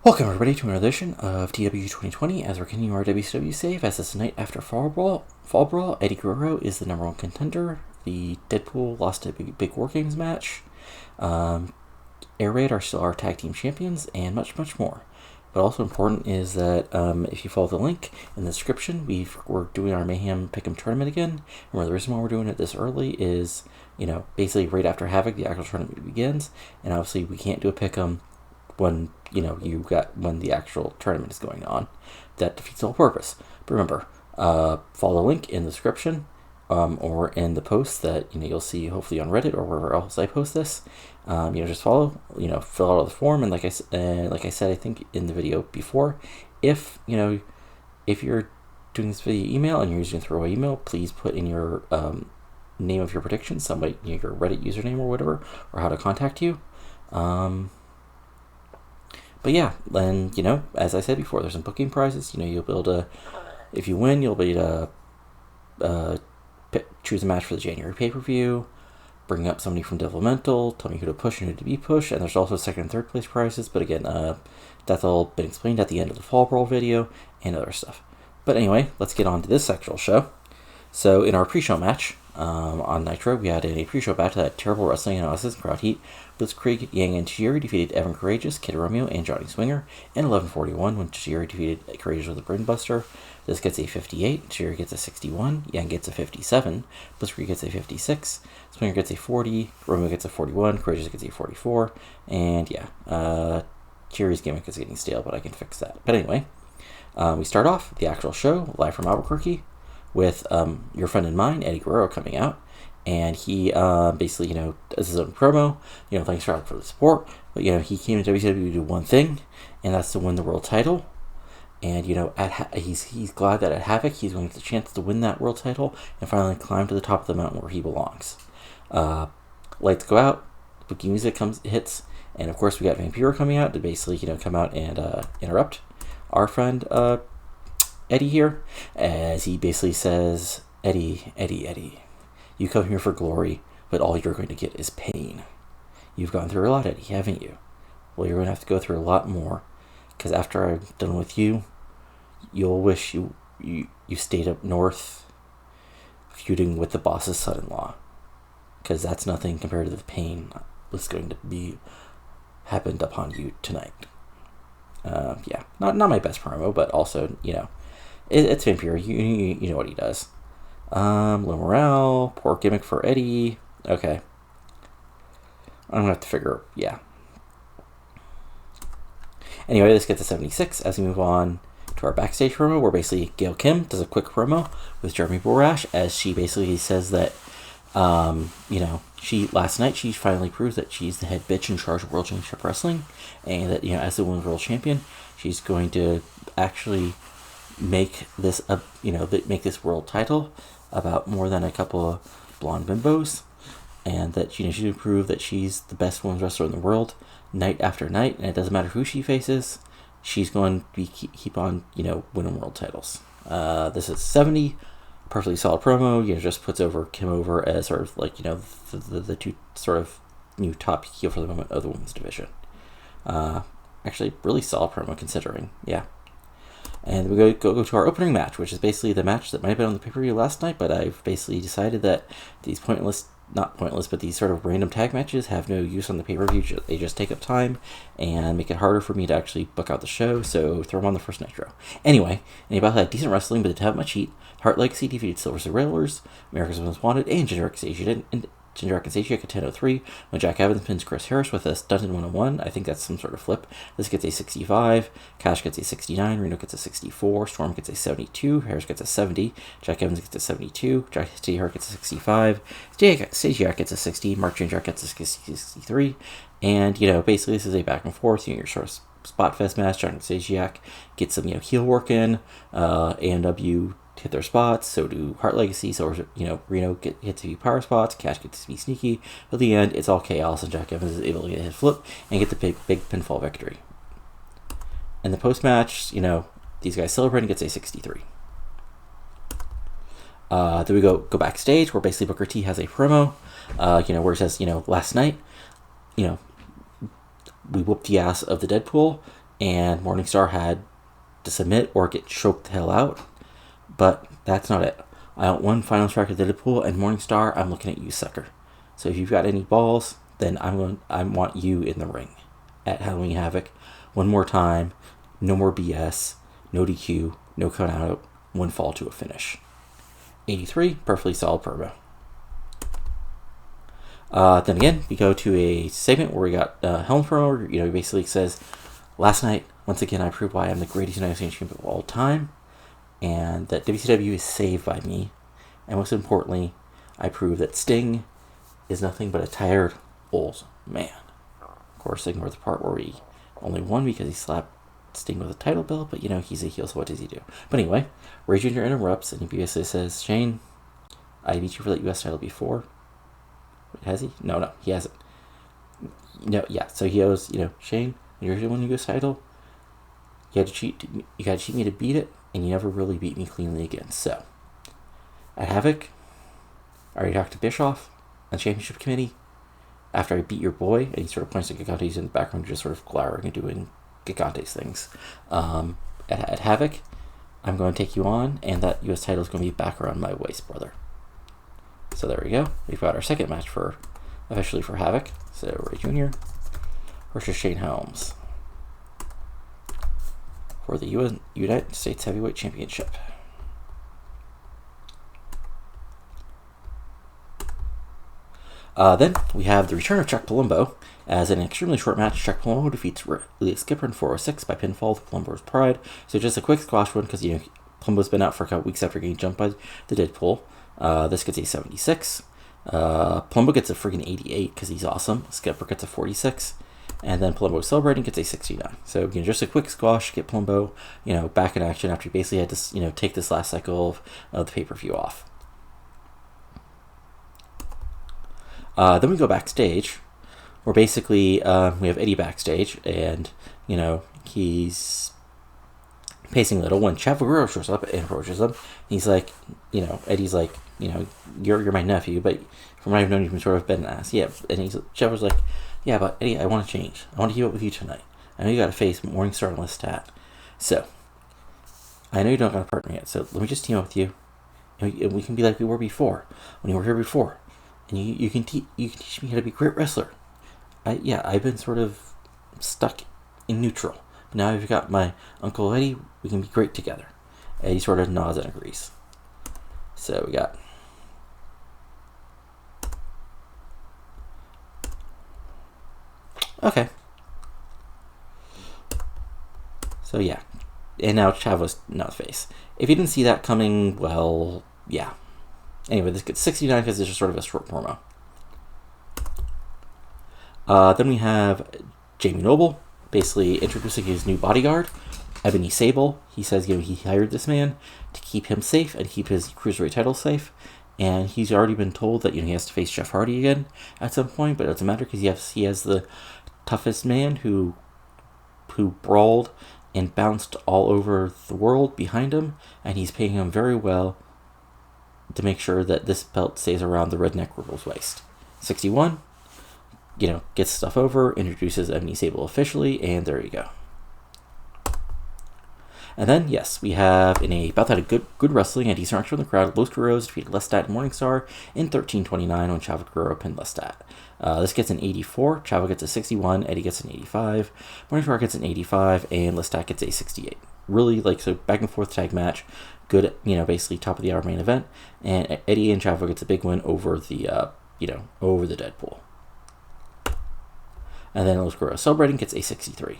Welcome everybody to another edition of TEW 2020 as we're continuing our WCW save as it's the night after Fall Brawl. Eddie Guerrero is the #1 contender. The Deadpool lost a big War Games match. Air Raid are still our tag team champions and much more. But also important is that if you follow the link in the description, we're doing our Mayhem Pick'em tournament again. And the reason why we're doing it this early is, basically right after Havoc, the actual tournament begins. And obviously we can't do a Pick'em when when the actual tournament is going on. That defeats the whole purpose. But remember, follow the link in the description or in the post that you'll see hopefully on Reddit or wherever else I post this. Just follow. Fill out the form, and like I said, I think in the video before, if you're doing this via email and you're using a throwaway email, please put in your name of your prediction, somebody your Reddit username or whatever, or how to contact you. But yeah, then, as I said before, there's some booking prizes. You'll be able to, if you win, you'll be able to choose a match for the January pay-per-view, bring up somebody from Developmental, tell me who to push and who to be pushed, and there's also second and third place prizes, but again, that's all been explained at the end of the Fall Brawl video and other stuff. But anyway, let's get on to this actual show. So in our pre-show match on Nitro, we had a pre-show battle that terrible wrestling analysis and crowd heat. Blitzkrieg, Yang, and Tajiri defeated Evan Courageous, Kid Romeo, and Johnny Swinger in 11:41 when Tajiri defeated Courageous with a Brainbuster. This gets a 58, Tajiri gets a 61, Yang gets a 57, Blitzkrieg gets a 56, Swinger gets a 40, Romeo gets a 41, Courageous gets a 44, and yeah, Tajiri's gimmick is getting stale, but I can fix that. But anyway, we start off the actual show live from Albuquerque with your friend and mine, Eddie Guerrero, coming out. And he basically, does his own promo, thanks for the support. But, he came to WCW to do one thing, and that's to win the world title. And, he's glad that at Havoc, he's going to get the chance to win that world title and finally climb to the top of the mountain where he belongs. Lights go out, spooky music hits, and of course we got Vampiro coming out to basically, come out and interrupt our friend Eddie here, as he basically says, Eddie, you come here for glory, but all you're going to get is pain. You've gone through a lot, Eddie, haven't you? Well, you're going to have to go through a lot more, because after I'm done with you, you'll wish you stayed up north feuding with the boss's son-in-law, because that's nothing compared to the pain that's going to be happened upon you tonight. Yeah, not my best promo, but also, it's Vampiro. You know what he does. Low morale, poor gimmick for Eddie. Okay. I'm gonna have to figure, yeah. Anyway, this gets a 76 as we move on to our backstage promo, where basically Gail Kim does a quick promo with Jeremy Borash, as she basically says that, last night she finally proves that she's the head bitch in charge of World Championship Wrestling, and that, as the Women's World Champion, she's going to actually make this make this world title about more than a couple of blonde bimbos, and that she's going to prove that she's the best women's wrestler in the world night after night, and it doesn't matter who she faces, she's going to keep on winning world titles. This is 70, perfectly solid promo. Just puts Kim over as sort of like the two sort of new top heel for the moment of the women's division. Actually, really solid promo considering. Yeah. And we go to our opening match, which is basically the match that might have been on the pay-per-view last night, but I've basically decided that these not pointless, but these sort of random tag matches have no use on the pay-per-view. They just take up time and make it harder for me to actually book out the show, so throw them on the first Nitro. Anyway, about had decent wrestling, but didn't have much heat. Heart Legacy defeated Silver Surveillors, America's Most Wanted, and Ginger Seishi at 10:03 when Jack Evans pins Chris Harris with a stunted 101. I think that's some sort of flip. This gets a 65. Cash gets a 69. Reno gets a 64. Storm gets a 72. Harris gets a 70. Jack Evans gets a 72. Stacey Hart gets a 65. Stacey Hart gets a 60. Mark Jindrak gets a 63. And, basically this is a back and forth. Your sort of spot fest match. John Stacey gets some, heel work in. AMW hit their spots, so do Heart Legacy, so Reno hits a few power spots, Cash gets to be sneaky, but at the end, it's all chaos, and Jack Evans is able to get his flip and get the big pinfall victory. In the post-match, these guys celebrating, gets a 63. Then we go backstage, where basically Booker T has a promo, where it says, last night, we whooped the ass of the Deadpool, and Morningstar had to submit or get choked the hell out. But that's not it. I want one final strike of the Deadpool, and Morningstar, I'm looking at you, sucker. So if you've got any balls, then I want you in the ring at Halloween Havoc. One more time, no more BS, no DQ, no count out, one fall to a finish. 83, perfectly solid promo. Then again, we go to a segment where we got Helm's promo. He basically says, last night, once again, I proved why I'm the greatest United States champion of all time, and that WCW is saved by me. And most importantly, I proved that Sting is nothing but a tired old man. Of course, ignore the part where he only won because he slapped Sting with a title belt, but he's a heel, so what does he do? But anyway, Ray Jr. interrupts, and he basically says, Shane, I beat you for that US title before. Has he? No, he hasn't. So he goes, Shane, you're the one who US title. You gotta cheat me to beat it, and you never really beat me cleanly again. So, at Havoc, I already talked to Bischoff on the championship committee. After I beat your boy, and he sort of points to Gigante's in the background, just sort of glowering and doing Gigante's things. At Havoc, I'm going to take you on, and that US title is going to be back around my waist, brother. So there we go. We've got our second match officially for Havoc. So Ray Jr. versus Shane Helms for the United States Heavyweight Championship. Then we have the return of Chuck Palumbo. As an extremely short match, Chuck Palumbo defeats Elite Skipper in 406 by pinfall with Palumbo's pride. So just a quick squash one because Palumbo's been out for a couple weeks after getting jumped by the Deadpool. This gets a 76. Palumbo gets a freaking 88 because he's awesome. Skipper gets a 46. And then Palumbo celebrating gets a 69. So just a quick squash, get Palumbo back in action after he basically had to take this last cycle of the pay-per-view off. Then we go backstage, where basically we have Eddie backstage, and he's pacing a little when Chavo Guerrero shows up and approaches him. He's like, Eddie's like, you're my nephew, but from what I've known, you've sort of been an ass. Yeah, and Chavo's like, yeah, but Eddie, I want to change. I want to keep up with you tonight. I know you got to face Morningstar and Lestat. So, I know you don't got a partner yet, so let me just team up with you, and we can be like we were before, when you were here before. And you can teach me how to be a great wrestler. I've been sort of stuck in neutral. But now I've got my Uncle Eddie, we can be great together. Eddie sort of nods and agrees. So we got... Okay. So yeah. And now Chavo's not face. If you didn't see that coming, well, yeah. Anyway, this gets 69 because it's just sort of a short promo. Then we have Jamie Noble basically introducing his new bodyguard, Ebony Sable. He says he hired this man to keep him safe and keep his cruiserweight title safe. And he's already been told that he has to face Jeff Hardy again at some point, but it doesn't matter because he has the toughest man who brawled and bounced all over the world behind him, and he's paying him very well to make sure that this belt stays around the redneck Riddle's waist. 61, gets stuff over, introduces Ebony Sable officially, and there you go. And then, yes, we have in a bout that had good wrestling and decent action from the crowd, Los Guerreros defeated Lestat and Morningstar in 13:29 when Chavo Guerrero pinned Lestat. This gets an 84, Chavo gets a 61, Eddie gets an 85, Morningstar gets an 85, and Lestat gets a 68. Really, so back and forth tag match. Good, basically top of the hour main event, and Eddie and Chavo gets a big win over the, over the Deadpool. And then Los Guerreros celebrating gets a 63.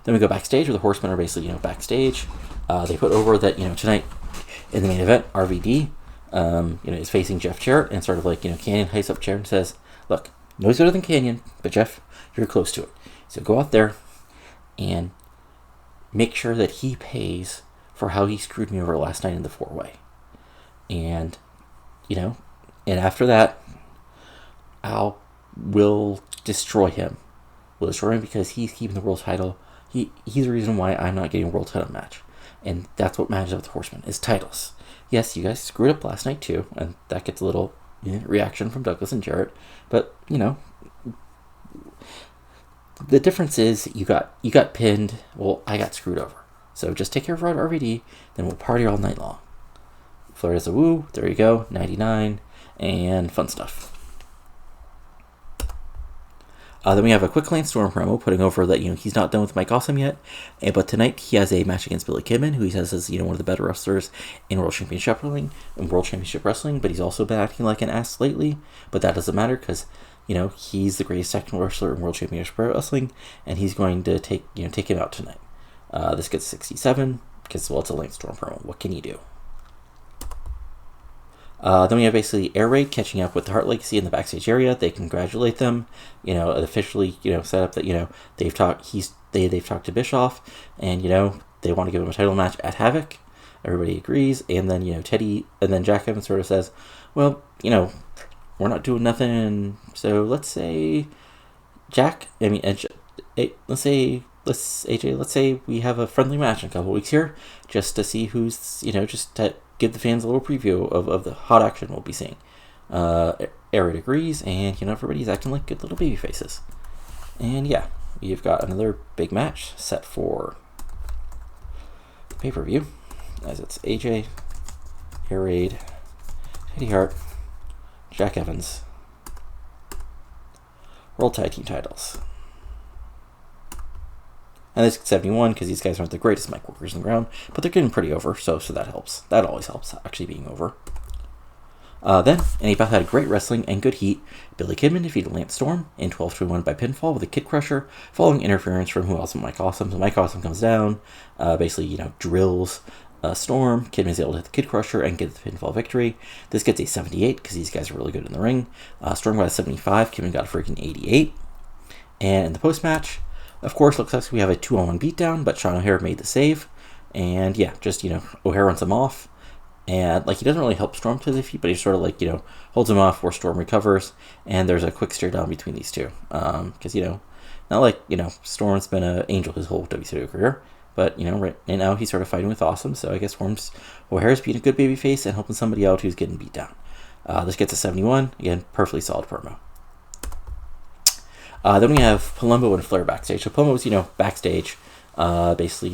Then we go backstage where the Horsemen are basically, backstage. They put over that, tonight in the main event, RVD, is facing Jeff Jarrett, and sort of Canyon heights up Jarrett and says, look, nobody's better than Canyon, but Jeff, you're close to it. So go out there and make sure that he pays for how he screwed me over last night in the four-way. And, and after that, will destroy him. Will destroy him because he's keeping the world title. He's the reason why I'm not getting a world title match. And that's what matters with the Horsemen, is titles. Yes, you guys screwed up last night too, and that gets a little reaction from Douglas and Jarrett. But, The difference is you got pinned. Well, I got screwed over. So just take care of RVD, then we'll party all night long. Fleur does a woo. There you go. 99 and fun stuff. Then we have a quick Lance Storm promo putting over that he's not done with Mike Awesome yet, but tonight he has a match against Billy Kidman, who he says is one of the better wrestlers in World Championship Wrestling, but he's also been acting like an ass lately. But that doesn't matter because he's the greatest technical wrestler in World Championship Wrestling, and he's going to take him out tonight. This gets 67 because it's a Lance Storm promo. What can you do? Then we have basically Air Raid catching up with the Hart Legacy in the backstage area. They congratulate them, officially, set up that, they've talked to Bischoff, and, they want to give him a title match at Havoc. Everybody agrees, and then, Teddy, and then Jack Evans sort of says, well, we're not doing nothing, so let's say let's say we have a friendly match in a couple weeks here, just to see who's, just to give the fans a little preview of the hot action we'll be seeing. Arid agrees, and, everybody's acting like good little baby faces. And yeah, we've got another big match set for pay-per-view, as it's AJ, Air Raid, Teddy Hart, Jack Evans, World Tag Team titles. And this is 71 because these guys aren't the greatest mic workers on the ground, but they're getting pretty over, so that helps. That always helps, actually being over. Then, and he both had great wrestling and good heat. Billy Kidman defeated Lance Storm in 12-21 by pinfall with a Kid Crusher, following interference from who else? Mike Awesome. So Mike Awesome comes down, basically, drills Storm. Kidman's able to hit the Kid Crusher and get the pinfall victory. This gets a 78 because these guys are really good in the ring. Storm got a 75. Kidman got a freaking 88. And in the post-match, of course, looks like we have a 2-on-1 beatdown, but Sean O'Hare made the save. And yeah, just, O'Hare runs him off. And, he doesn't really help Storm to the feet, but he sort of, holds him off where Storm recovers. And there's a quick stare down between these two. Because, not like, Storm's been an angel his whole WCW career. But, right now he's sort of fighting with Awesome. So I guess O'Hare's being a good babyface and helping somebody out who's getting beat down. This gets a 71. Again, perfectly solid promo. Then we have Palumbo and Fleur backstage. So Palumbo's, backstage, basically,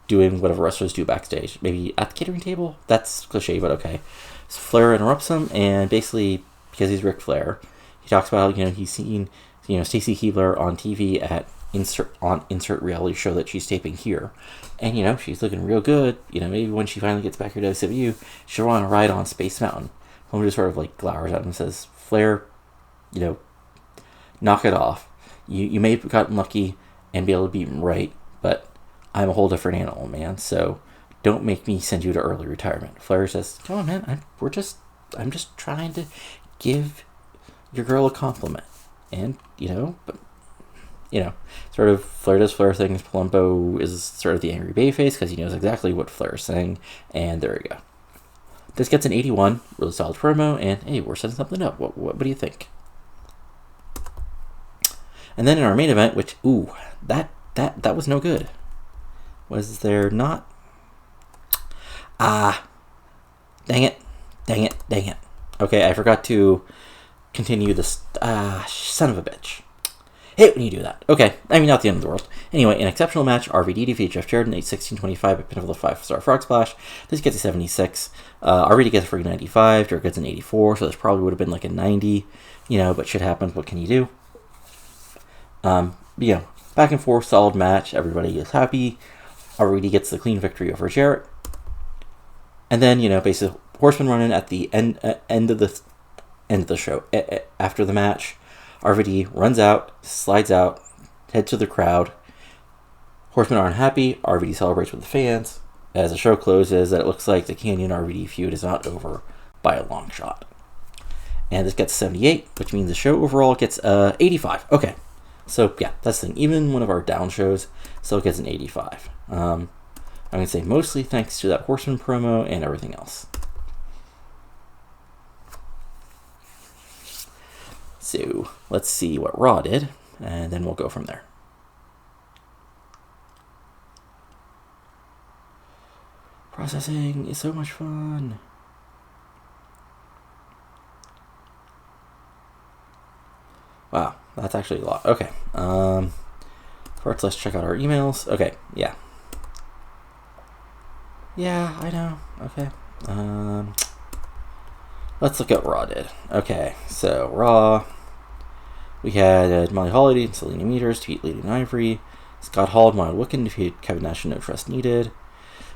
doing whatever wrestlers do backstage. Maybe at the catering table? That's cliche, but okay. So Fleur interrupts him, and basically, because he's Ric Flair, he talks about how, he's seen, Stacy Keibler on TV at insert reality show that she's taping here. And, she's looking real good. Maybe when she finally gets back here to WCW, she'll want to ride on Space Mountain. Palumbo just sort of, glowers at him and says, Flair, knock it off. You may have gotten lucky and be able to beat him right, but I'm a whole different animal, man. So don't make me send you to early retirement. Flair says, come on, man. I'm just trying to give your girl a compliment. And, sort of Flair does Flair things. Palumbo is sort of the angry babyface because he knows exactly what Flair is saying. And there you go. This gets an 81, really solid promo, and hey, we're setting something up. What do you think? And then in our main event, which, that was no good. Was there not? Dang it. Okay, I forgot to continue this. Son of a bitch. Hate when you do that. Okay, not the end of the world. Anyway, an exceptional match. RVD defeated Jeff Jarrett in 8-16-25 by pinfall of 5-star frog splash. This gets a 76. RVD gets a free 95. Jarrett gets an 84, so this probably would have been like a 90. But shit happens. What can you do? Back and forth, solid match. Everybody is happy. RVD gets the clean victory over Jarrett. And then, basically, Horsemen run in at the end of the show. After the match, RVD runs out, slides out, heads to the crowd. Horsemen aren't happy. RVD celebrates with the fans. As the show closes, that it looks like the Canyon RVD feud is not over by a long shot. And this gets 78, which means the show overall gets 85. Okay. So, yeah, that's the thing. Even one of our down shows still gets an 85. I'm going to say mostly thanks to that Horseman promo and everything else. So, let's see what Raw did, and then we'll go from there. Processing is so much fun. Wow. that's actually a lot. Okay. First, let's check out our emails. Okay, yeah. Yeah, I know. Okay. Let's look at what Raw did. Okay, so Raw, we had Molly Holliday and Selena Meters defeat Lady and Ivory. Scott Hall and Wild Wiccan defeat Kevin Nash and No Trust Needed.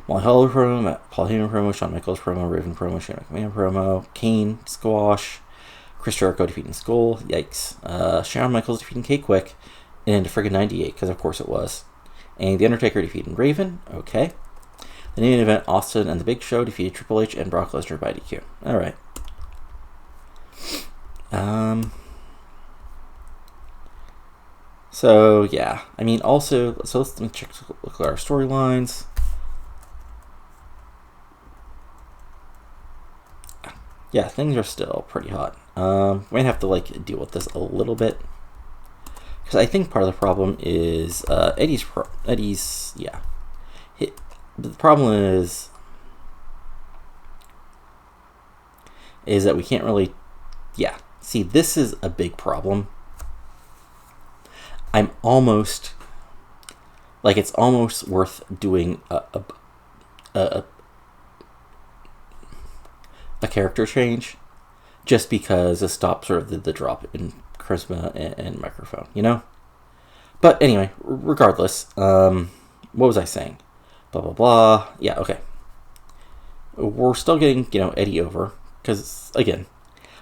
Molly Holliday promo, Paul Heyman promo, Shawn Michaels promo, Raven promo, Shane McMahon promo, Kane, squash, Chris Jericho defeating Skull, yikes. Shawn Michaels defeating K-Quick in friggin' 98, because of course it was. And The Undertaker defeating Raven, okay. The main event, Austin and The Big Show defeated Triple H and Brock Lesnar by DQ. Alright. So, yeah. I mean, also, so let's look at our storylines. Yeah, things are still pretty hot. We might have to, like, deal with this a little bit. Because I think part of the problem is Eddie's, yeah. The problem is that we can't really, yeah. See, this is a big problem. I'm almost, like, it's almost worth doing a character change just because it stops sort of the drop in charisma and microphone, you know? But anyway, regardless, what was I saying? Blah, blah, blah. Yeah, okay. We're still getting, Eddie over. Because, again,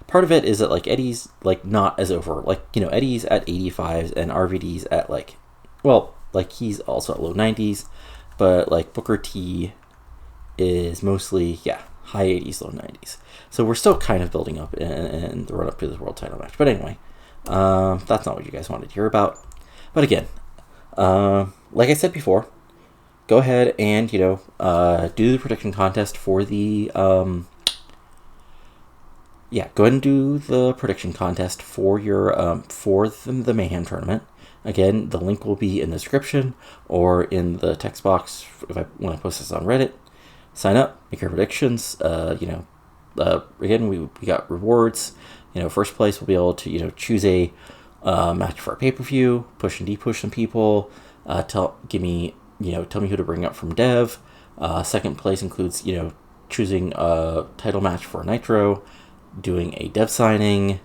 part of it is that, like, Eddie's, like, not as over. Like, Eddie's at 85s and RVD's at, like, well, like, he's also at low 90s. But, like, Booker T is mostly, yeah, high 80s, low 90s. So we're still kind of building up in the run-up to this world title match. But anyway, that's not what you guys wanted to hear about. But again, like I said before, go ahead and, do the prediction contest for the, go ahead and do the prediction contest for your, for the Mayhem tournament. Again, the link will be in the description or in the text box when I post this on Reddit. Sign up, make your predictions. Again, we got rewards. First place will be able to, choose a match for a pay-per-view, push and de-push some people, tell me who to bring up from Dev. Second place includes, choosing a title match for Nitro, doing a Dev signing,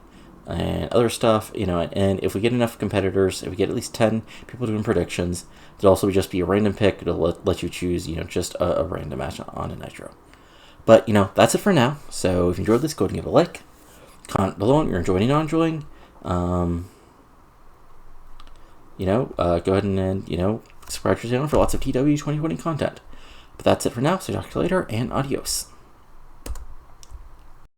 and other stuff, and if we get enough competitors, if we get at least 10 people doing predictions, there'll also just be a random pick to let you choose, just a random match on a Nitro. But, that's it for now. So if you enjoyed this, go ahead and give it a like. Comment below if you're enjoying or not enjoying. Go ahead and, subscribe to the channel for lots of TEW 2020 content. But that's it for now, so talk to you later, and adios.